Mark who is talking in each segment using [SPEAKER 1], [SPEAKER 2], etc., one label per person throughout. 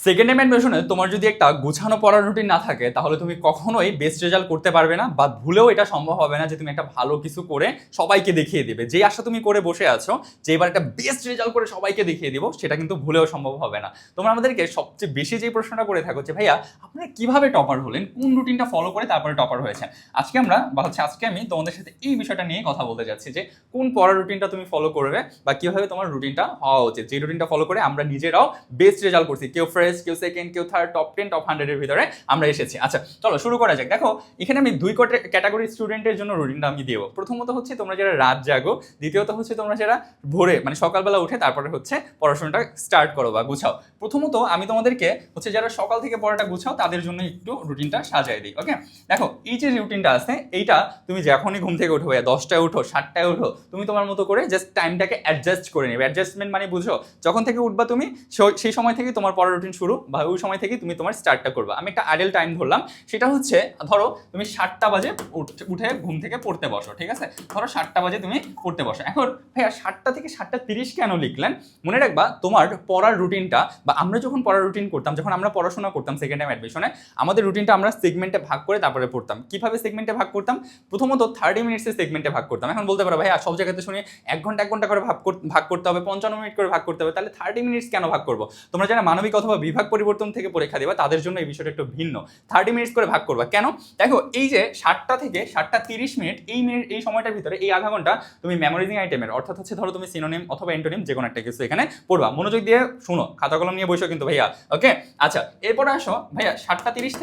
[SPEAKER 1] Second time অ্যাডমিশনে তোমার যদি একটা গুছানো পড়ার রুটিন না থাকে তাহলে তুমি কখনোই বেস্ট রেজাল্ট করতে পারবে না, বা ভুলেও এটা সম্ভব হবে না যে তুমি একটা ভালো কিছু করে সবাইকে দেখিয়ে দিবে। যে আশা তুমি করে বসে আছো যে এবার একটা বেস্ট রেজাল্ট করে সবাইকে দেখিয়ে দিব, সেটা কিন্তু ভুলেও সম্ভব হবে না। তোমরা আমাদেরকে সবচেয়ে বেশি যে প্রশ্নটা করে থাকো যে ভাইয়া আপনারা কিভাবে টপার হলেন, কোন রুটিনটা ফলো করে তারপরে টপার হয়েছেন। আজকে আমি তোমাদের সাথে এই বিষয়টা নিয়ে কথা বলতে যাচ্ছি যে কোন পড়ার রুটিনটা তুমি ফলো করবে বা কিভাবে তোমার রুটিনটা হওয়া উচিত, যে রুটিনটা ফলো করে আমরা নিজেরাও বেস্ট রেজাল্ট করছি। কেউ ফার্স্ট, কেউ সেকেন্ড, কেউ থার্ড, টপ 10, টপ 100 এর ভিতরে আমরা এসেছি। আচ্ছা চলো শুরু করা যাক। দেখো এখানে আমি দুই ক্যাটাগরি স্টুডেন্টের জন্য রুটিনটা আমি দেবো। প্রথমত হচ্ছে তোমরা যারা রাত জাগো, দ্বিতীয়ত হচ্ছে তোমরা যারা ভোরে মানে সকালবেলা উঠে তারপরে হচ্ছে পড়াশোনাটা স্টার্ট করো বা গুছাও। প্রথমত আমি তোমাদেরকে হচ্ছে যারা সকাল থেকে পড়াটা গুছাও তাদের জন্য একটু রুটিনটা সাজাই দিই। ওকে, দেখো এই যে রুটিনটা আছে এইটা তুমি যখনই ঘুম থেকে উঠো, 10টায় উঠো, 7টায় উঠো, তুমি তোমার মতো করে জাস্ট টাইমটাকে অ্যাডজাস্ট করে নেবে। অ্যাডজাস্টমেন্ট মানে বুঝো, যখন থেকে উঠবা তুমি সেই সময় থেকে তোমার পড়ার রুটিন শুরু, বা ওই সময় থেকে তুমি তোমার স্টার্টটা করবা। আমি একটা আইডেল টাইম ধরলাম, সেটা হচ্ছে ধরো তুমি 7টা বাজে উঠে ঘুম থেকে পড়তে বসো, ঠিক আছে? ধরো 7টা বাজে তুমি পড়তে বসো। এখন ভাইয়া 7টা থেকে 7টা 30 কেন লিখলেন? মনে রাখবা তোমার পড়ার রুটিনটা, বা আমরা যখন পড়ার রুটিন করতাম, যখন আমরা পড়াশোনা করতাম সেকেন্ড টাইম অ্যাডমিশনে, আমাদের রুটিনটা আমরা সেগমেন্টে ভাগ করে তারপরে পড়তাম। কিভাবে সেগমেন্টে ভাগ করতাম? প্রথমত 30 মিনিটসের সেগমেন্টে ভাগ করতাম। এখন বলতে পারো ভাইয়া সব জায়গাতে শুনি 1 ঘন্টা করে ভাগ করতে হবে, 55 মিনিট করে ভাগ করতে হবে, তাহলে 30 মিনিটস কেন ভাগ করবো? তোমরা যারা মানবিক অথবা বিভাগ পরিবর্তন থেকে পরীক্ষা দেবা তাদের জন্য এই বিষয়টা একটু ভিন্ন। 30 মিনিটস করে ভাগ করবা কেন? দেখো এই যে 7টা থেকে 7টা 30 মিনিট, এই সময়টার ভিতরে এই আধা ঘন্টা তুমি মেমোরাইজিং আইটেমের, অর্থাৎ হচ্ছে ধরো তুমি সিনোনিম অথবা এন্টোনিম যে কোনো একটা কিছু এখানে পড়বা। মনোযোগ দিয়ে শুনো, খাতা কলম নিয়ে বসো কিন্তু ভাইয়া। ওকে আচ্ছা, এরপরে আসো ভাইয়া 7টা 30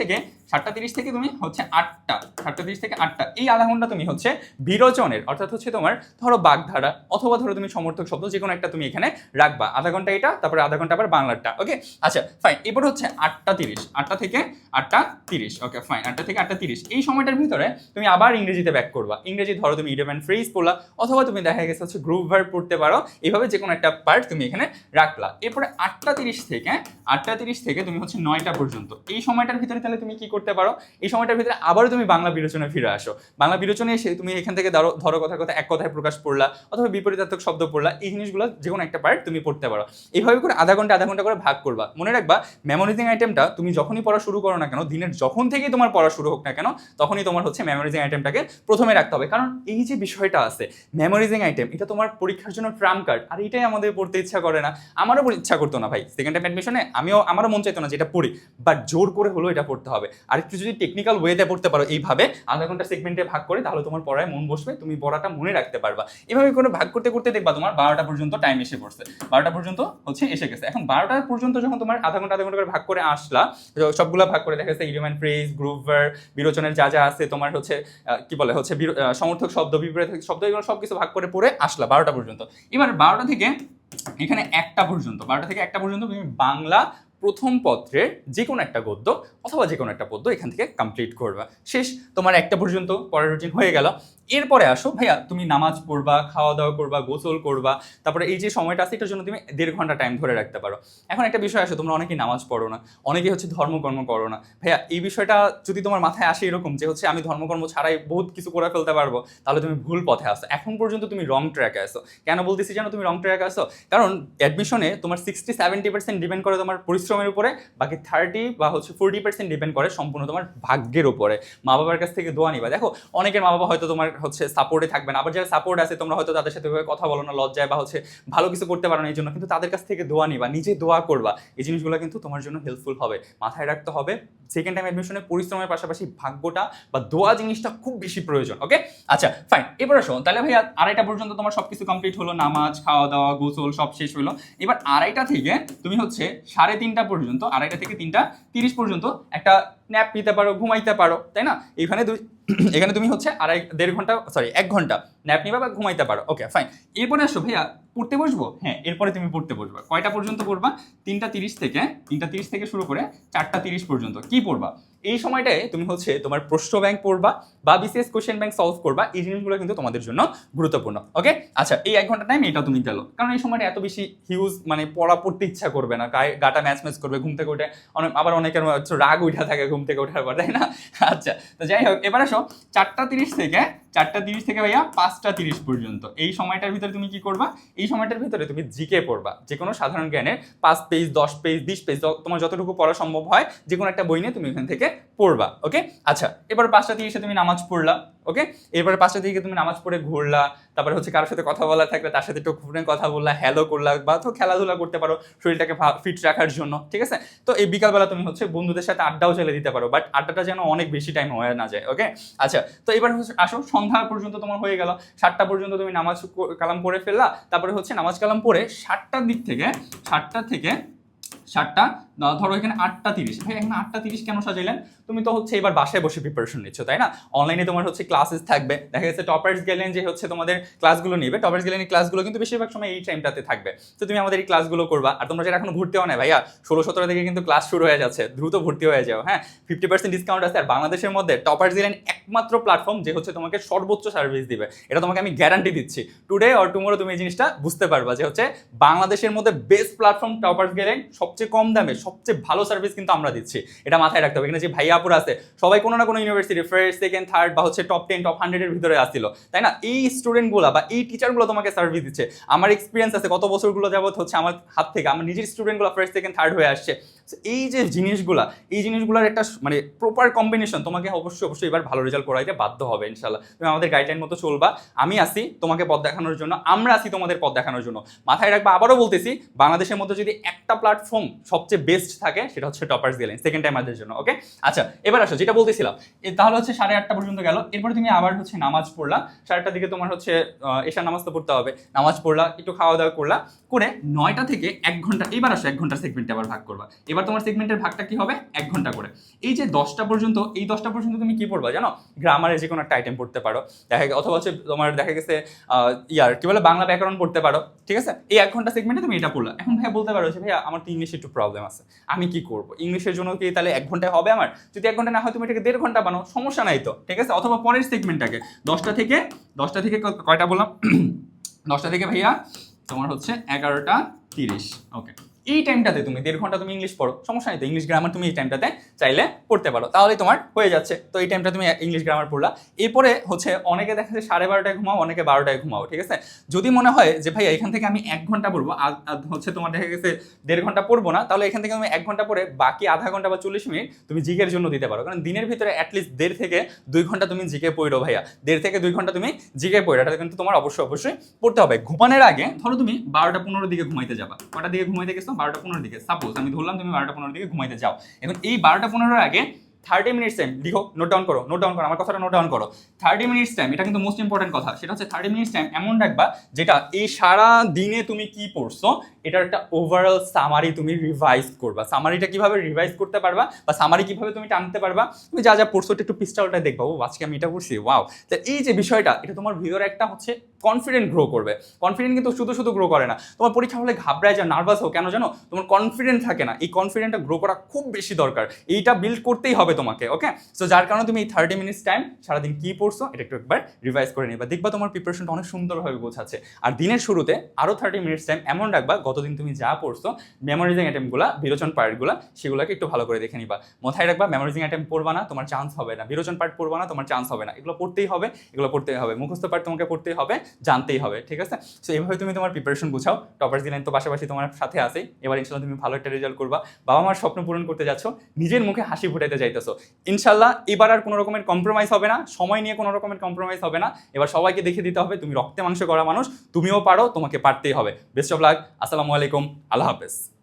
[SPEAKER 1] থেকে তুমি হচ্ছে 8টা, 7টা 30 থেকে 8টা, এই আধা ঘন্টা তুমি হচ্ছে বিরোচনের, অর্থাৎ হচ্ছে তোমার ধরো বাগধারা অথবা ধরো তুমি সমর্থক শব্দ যে কোনো একটা তুমি এখানে রাখবা। আধা ঘন্টা এটা, তারপরে আধা ঘন্টা আবার বাংলাটা। ওকে আচ্ছা ফাইন। এরপর হচ্ছে 8টা 30, 8টা থেকে 8টা 30। ওকে ফাইন, 8টা থেকে 8টা 30 এই সময়টার ভিতরে তুমি আবার ইংরেজিতে ব্যাক করবা। ইংরেজি ধরো তুমি ইডিয়ম এন্ড ফ্রেজ পড়লা, অথবা তুমি দেখা গেছে হচ্ছে গ্রুপ ভার্ব পড়তে পারো। এইভাবে যে কোনো একটা পার্ট তুমি এখানে রাখলা। এরপরে 8টা 30 থেকে তুমি হচ্ছে 9টা পর্যন্ত এই সময়টার ভিতরে তাহলে তুমি কি করতে পারো? এই সময়টার ভিতরে আবারও তুমি বাংলা বিরোচনে ফিরে আসো। বাংলা বিরোচনে এসে তুমি এখান থেকে ধরো কথা এক কথায় প্রকাশ পড়লা, অথবা বিপরীতার্থক শব্দ পড়লা। এই জিনিসগুলো যে কোনো একটা পার্ট তুমি পড়তে পারো। এইভাবে করে আধা ঘন্টা করে ভাগ করবা। মনে রাখবা মেমোরাইজিং আইটেমটা তুমি যখনই পড়া শুরু করো না কেন, দিনের যখন থেকেই তোমার পড়া শুরু হোক না কেন, তখনই তোমার হচ্ছে মেমোরাইজিং আইটেমটাকে প্রথমে রাখতে হবে। কারণ এই যে বিষয়টা আছে মেমোরাইজিং আইটেম, এটা তোমার পরীক্ষার জন্য ট্রাম্প কার্ড। আর এটাই আমাদের পড়তে ইচ্ছা করে না, আমারও ইচ্ছা করতো না ভাই সেকেন্ড টাইম অ্যাডমিশনে। আমারও মন চাইতো না যে এটা পড়ি, বাট জোর করে হলো এটা পড়তে হবে। আর একটু যদি টেকনিক্যাল ওয়েতে পড়তে পারো এইভাবে আধা ঘন্টা সেগমেন্টে ভাগ করে, তাহলে তোমার পড়ায় মন বসবে, তুমি পড়াটা মনে রাখতে পারবা। এভাবে করে ভাগ করতে করতে দেখবা তোমার 12টা পর্যন্ত টাইম এসে পড়ছে, 12টা পর্যন্ত হচ্ছে এসে গেছে। এখন 12টা পর্যন্ত যখন তোমার আধা ঘন্টা করে ভাগ করে আসলা, সবগুলো ভাগ করে দেখা যাচ্ছে idiom and phrase, group verb, বিরোচনের যা যা আছে তোমার হচ্ছে কি বলে হচ্ছে সমর্থক শব্দ, বিপরীত শব্দ, এগুলো সবকিছু ভাগ করে পড়ে আসলা 12টা পর্যন্ত। এবার 12টা থেকে এখানে 1টা পর্যন্ত, 12টা থেকে 1টা পর্যন্ত তুমি বাংলা প্রথম পত্রের যে কোনো একটা গদ্য অথবা যে কোনো একটা পদ্য এখান থেকে কমপ্লিট করবা। শেষ, তোমার 1টা পর্যন্ত পড়ার রুটিন হয়ে গেল। এরপরে আসো ভাইয়া তুমি নামাজ পড়বা, খাওয়া দাওয়া করবা, গোসল করবা, তারপরে এই যে সময়টা আছে এটার জন্য তুমি 1.5 ঘন্টা টাইম ধরে রাখতে পারো। এখন একটা বিষয় আসে, তোমরা অনেকেই নামাজ পড়ো না, অনেকেই হচ্ছে ধর্মকর্ম করো না। ভাইয়া এই বিষয়টা যদি তোমার মাথায় আসে এরকম যে হচ্ছে আমি ধর্মকর্ম ছাড়াই বহুত কিছু করে ফেলতে পারবো, তাহলে তুমি ভুল পথে আসো। এখন পর্যন্ত তুমি রং ট্র্যাকে আসো। কেন বলতেছি জানো তুমি রং ট্র্যাকে আসো? কারণ অ্যাডমিশনে তোমার 60-70% ডিপেন্ড করে তোমার পরিশ্রমের উপরে, বাকি 30 বা হচ্ছে 40% ডিপেন্ড করে সম্পূর্ণ তোমার ভাগ্যের উপরে। মা বাবার কাছ থেকে দোয়া নিবা। দেখো অনেকের মা বাবা হয়তো তোমার হচ্ছে সাপোর্টে থাকবে না, আবার যারা সাপোর্ট আছে তোমরা হয়তো তাদের সাথে কথা বলো না, লজ্জায় বা হচ্ছে ভালো কিছু করতে পারো না, এই জন্য কিন্তু তাদের কাছ থেকে দোয়া নিবা, নিজে দোয়া করবা। এই জিনিসগুলো কিন্তু তোমার জন্য হেল্পফুল হবে। মাথায় রাখতে হবে সেকেন্ড টাইম অ্যাডমিশনে পরিশ্রমের পাশাপাশি ভাগ্যটা বা দোয়া জিনিসটা খুব বেশি প্রয়োজন। ওকে আচ্ছা ফাইন। এবার আসো তাহলে ভাইয়া 2:30 পর্যন্ত তোমার সবকিছু কমপ্লিট হলো, নামাজ, খাওয়া দাওয়া, গোসল সব শেষ হলো। এবার 2:30 থেকে তুমি হচ্ছে 3:30 পর্যন্ত, 2:30 থেকে 3টা 30 পর্যন্ত একটা ন্যাপ নিতে পারো, ঘুমাইতে পারো, তাই না? এখানে তুমি হচ্ছে 1 ঘন্টা ন্যাপ নিবা বা ঘুমাইতে পারো। Okay fine. এরপরে আসো ভাইয়া পড়তে বসবো। হ্যাঁ এরপরে তুমি পড়তে বসবা। কয়টা পর্যন্ত পড়বা? 3টা 30 থেকে শুরু করে 4টা 30 পর্যন্ত কি পড়বা? এই সময়টায় তুমি হচ্ছে তোমার প্রশ্ন ব্যাংক পড়বা বা বিসিএস কোশ্চেন ব্যাংক সলভ করবা। এই জিনিসগুলো কিন্তু তোমাদের জন্য গুরুত্বপূর্ণ। ওকে আচ্ছা, এই 1 ঘন্টা টাইম এটা তুমি গেলো, কারণ এই সময়টা এত বেশি হিউজ মানে পড়তে ইচ্ছা করবে না, গাটা ম্যাচ করবে, ঘুম থেকে উঠে আবার অনেকের রাগ উঠা থাকে ঘুম থেকে ওঠার পর, তাই না? আচ্ছা তো যাই হোক, এবার আসো 4টা 30 থেকে 4:30 থেকে ভাইয়া 5:30 পর্যন্ত এই সময়টার ভিতরে তুমি কি করবা, এই সময়টার ভিতরে তুমি জিকে পড়বা, যে কোনো সাধারণ জ্ঞানের 5 পেজ 10 পেজ 20 পেজ তোমার যতটুকু পড়া সম্ভব হয় যে কোনো একটা বই নিয়ে তুমি এখান থেকে পড়বা। ওকে, আচ্ছা এবার 5:30 তুমি নামাজ পড়লা। ওকে, এরপরে 5:30 তুমি নামাজ পড়ে ঘুরলা, তারপরে হচ্ছে কারোর সাথে কথা বলা থাকলে তার সাথে একটু ফোনে কথা বললা, হ্যালো করলা, বা তো খেলাধুলা করতে পারো শরীরটাকে ফিট রাখার জন্য, ঠিক আছে। তো এই বিকালবেলা তুমি হচ্ছে বন্ধুদের সাথে আড্ডাও চালিয়ে দিতে পারো, বাট আড্ডাটা যেন অনেক বেশি টাইম হয়ে না যায়। ওকে, আচ্ছা তো এবার হচ্ছে আসো সন্ধ্যা পর্যন্ত তোমার হয়ে গেল, 7টা পর্যন্ত তুমি নামাজ কালাম পড়ে ফেললা, তারপরে হচ্ছে নামাজ কালাম পড়ে 7টার দিক থেকে 7টা ধরো এখানে 8:30, ভাই এখানে 8:30 কেন সাজাইলেন? তুমি তো হচ্ছে এবার বাসায় বসে প্রিপারেশন নিচ্ছ, তাই না? অনলাইনে তোমার হচ্ছে ক্লাসেস থাকবে, দেখা যাচ্ছে টপার্স গেলেন যে হচ্ছে তোমাদের ক্লাসগুলো নিবে, টপার্স গেলেন ক্লাসগুলো কিন্তু বেশিরভাগ সময় এই টাইমটাতে থাকবে। তো তুমি আমাদের এই ক্লাসগুলো করবা। আর তোমরা যারা এখনো ভর্তি হও না ভাইয়া, 16-17 থেকে কিন্তু ক্লাস শুরু হয়ে যাচ্ছে, দ্রুত ভর্তি হয়ে যাও। হ্যাঁ, 50% ডিসকাউন্ট আছে। আর বাংলাদেশের মধ্যে টপার্স গেলেন একমাত্র প্ল্যাটফর্ম যে হচ্ছে তোমাকে সর্বোচ্চ সার্ভিস দিবে, এটা তোমাকে আমি গ্যারান্টি দিচ্ছি। টুডে অর টুমোরো তুমি এই জিনিসটা বুঝতে পারবা যে হচ্ছে বাংলাদেশের মধ্যে বেস্ট প্ল্যাটফর্ম টপার্স গেলেন, সবচেয়ে কম দামে সবচেয়ে ভালো সার্ভিস কিন্তু আমরা দিচ্ছি, এটা মাথায় রাখতে হবে। এখানে যে ভাইয়া আপুরা আছে সবাই কোনো না কোনো ইউনিভার্সিটি ফার্স্ট সেকেন্ড থার্ড বা হচ্ছে টপ 10 টপ 100 এর ভিতরে আসছিল, তাই না? এই স্টুডেন্টগুলো বা এই টিচারগুলো তোমাকে সার্ভিস দিচ্ছে। আমার এক্সপিরিয়েন্স আছে কত বছরগুলো যাবত হচ্ছে আমার হাত থেকে আমার নিজের স্টুডেন্টগুলো ফার্স্ট সেকেন্ড থার্ড হয়ে আসছে। এই যে জিনিসগুলোর একটা মানে প্রপার কম্বিনেশন তোমাকে অবশ্যই এবার ভালো রেজাল্ট করাইতে বাধ্য হবে ইনশাল্লাহ। তুমি আমাদের গাইডলাইন মতো চলবা, আমি আসি তোমাকে পথ দেখানোর জন্য, আমরা আসি তোমাদের পথ দেখানোর জন্য। মাথায় রাখবা, আবারও বলতেছি, বাংলাদেশের মধ্যে যদি একটা প্ল্যাটফর্ম সবচেয়ে বেস্ট থাকে সেটা হচ্ছে টপার্স গেলেন, সেকেন্ড টাইম আমাদের জন্য। ওকে, আচ্ছা এবার আসো যেটা বলতেছিলাম, তাহলে হচ্ছে 8:30 পর্যন্ত গেল। এরপর তুমি আবার হচ্ছে নামাজ পড়লা, 8:30 দিকে তোমার হচ্ছে এশার নামাজ তো পড়তে হবে, নামাজ পড়লা, একটু খাওয়া দাওয়া করলা, করে 9টা থেকে 1 ঘন্টা, এবার আসো 1 ঘন্টার সেগমেন্টে আবার ভাগ করবা। এবার তোমার সেগমেন্টের ভাগটা কি হবে? 1 ঘন্টা করে। এই যে 10টা পর্যন্ত, এই 10টা পর্যন্ত তুমি কি পড়বা জানো? গ্রামারের যে কোনো একটা আইটেম পড়তে পারো, অথবা হচ্ছে তোমার দেখা গেছে কি বলে বাংলা ব্যাকরণ পড়তে পারো, ঠিক আছে। এই 1 ঘন্টা সেগমেন্টে তুমি এটা পড়লা। এখন ভাইয়া বলতে পারো যে ভাইয়া আমার তো ইংলিশে একটু প্রবলেম আছে, আমি কি করবো? ইংলিশের জন্য কি তাহলে 1 ঘন্টায় হবে আমার? যদি 1 ঘন্টা না হয় তুমি এটাকে 1.5 ঘন্টা বানাও, সমস্যা নাই তো, ঠিক আছে। অথবা পরের সেগমেন্টটাকে 10টা থেকে কয়টা বললাম? 10টা থেকে ভাইয়া তোমার হচ্ছে 11:30। ওকে, এই টাইমটাতে তুমি 1.5 ঘন্টা তুমি ইংলিশ পড়ো, সমস্যা নেই তো। ইংলিশ গ্রামার তুমি এই টাইমটাতে চাইলে পড়তে পারো, তাহলেই তোমার হয়ে যাচ্ছে। তো এই টাইমটা তুমি ইংলিশ গ্রামার পড়লা। এরপরে হচ্ছে অনেকে দেখা যাচ্ছে 12:30টায় ঘুমাও, অনেকে 12টায় ঘুমাও, ঠিক আছে। যদি মনে হয় যে ভাই এখান থেকে আমি 1 ঘন্টা পড়বো, আর হচ্ছে তোমার দেখা গেছে 1.5 ঘন্টা পড়বো না, তাহলে এখান থেকে তুমি 1 ঘন্টা পড়ে বাকি আধা ঘন্টা বা 40 মিনিট তুমি জিকের জন্য দিতে পারো। কারণ দিনের ভিতরে অ্যাটলিস্ট 1.5 থেকে 2 ঘন্টা তুমি জিকে পড়ো ভাইয়া, 1.5 থেকে 2 ঘন্টা তুমি জিকে পড়ো, এটা কিন্তু তোমার অবশ্যই পড়তে হবে। ঘুমানোর আগে ধরো তুমি 12:15 দিকে ঘুমাইতে যাবা, কটার দিকে ঘুমাইতে গেছো? 12:15 দিকে। সাপোজ আমি ধরলাম তুমি 12:15 দিকে ঘুমাইতে যাও। এখন এই 12:15 আগে 30 মিনিটস টাইম লিখো, নোট ডাউন করো, আমার কথাটা নোট ডাউন করো। 30 মিনিটস টাইম, এটা কিন্তু মোস্ট ইম্পর্টেন্ট কথা, সেটা হচ্ছে 30 মিনিটস টাইম এমন রাখবা যেটা এই সারা দিনে তুমি কি পড়ছো এটার একটা ওভারঅল সামারি তুমি রিভাইজ করবা। সামারিটা কিভাবে রিভাইজ করতে পারবা বা সামারি কিভাবে তুমি টানতে পারবা, তুমি যা যা পড়ছো একটু পিস্টালটা দেখবা, ও আজকে আমি এটা পড়ছি, ওয়াও। তো এই যে বিষয়টা, এটা তোমার ভিতরে একটা হচ্ছে কনফিডেন্ট গ্রো করবে। কনফিডেন্ট কিন্তু শুধু গ্রো করে না, তোমার পরীক্ষা হলে ঘাবড়ায় যা নার্ভাস হো কেন জানো? তোমার কনফিডেন্ট থাকে না। এই কনফিডেন্টটা গ্রো করা খুব বেশি দরকার, এইটা বিল্ড করতেই হবে তোমাকে। ওকে, সো যার কারণে তুমি এই 30 মিনিটস টাইম সারাদিন কি পড়ছো এটা একটু একবার রিভাইজ করে নিবা, দেখবা তোমার প্রিপারেশনটা অনেক সুন্দরভাবে বোঝাচ্ছে। আর দিনের শুরুতে আরও 30 মিনিটস টাইম এমন রাখবা, গতদিন তুমি যা পড়ছো মেমোরাইজিং আইটেমগুলো, বিরোচন পার্টগুলো, সেগুলোকে একটু ভালো করে দেখে নিবা। মাথায় রাখবা, মেমোরাইজিং আইটেম পড়বা না তোমার চান্স হবে না, বিরোচন পার্ট পড়বা না তোমার চান্স হবে না, এগুলো পড়তেই হবে, মুখস্থ পার্ট তোমাকে পড়তেই হবে, জানতেই হবে, ঠিক আছে। সো এইভাবে তুমি তোমার প্রিপারেশন গুছাও। টপার্স গেলেন তো পাশাপাশি তোমার সাথে আছে, এবার ইনশাল্লাহ তুমি ভালো একটা রেজাল্ট করবা, বাবা মার স্বপ্ন পূরণ করতে যাচ্ছ, নিজের মুখে হাসি ফুটাইতে যাইতেছো ইনশাল্লাহ। এবার আর কোনো রকমের কম্প্রোমাইজ হবে না, সময় নিয়ে কোনো রকমের কম্প্রোমাইজ হবে না। এবার সবাইকে দেখিয়ে দিতে হবে তুমি রক্তে মাংস করা মানুষ, তুমিও পারো, তোমাকে পারতেই হবে। বেস্ট অফ লাক, আসসালামু আলাইকুম, আল্লাহ হাফেজ।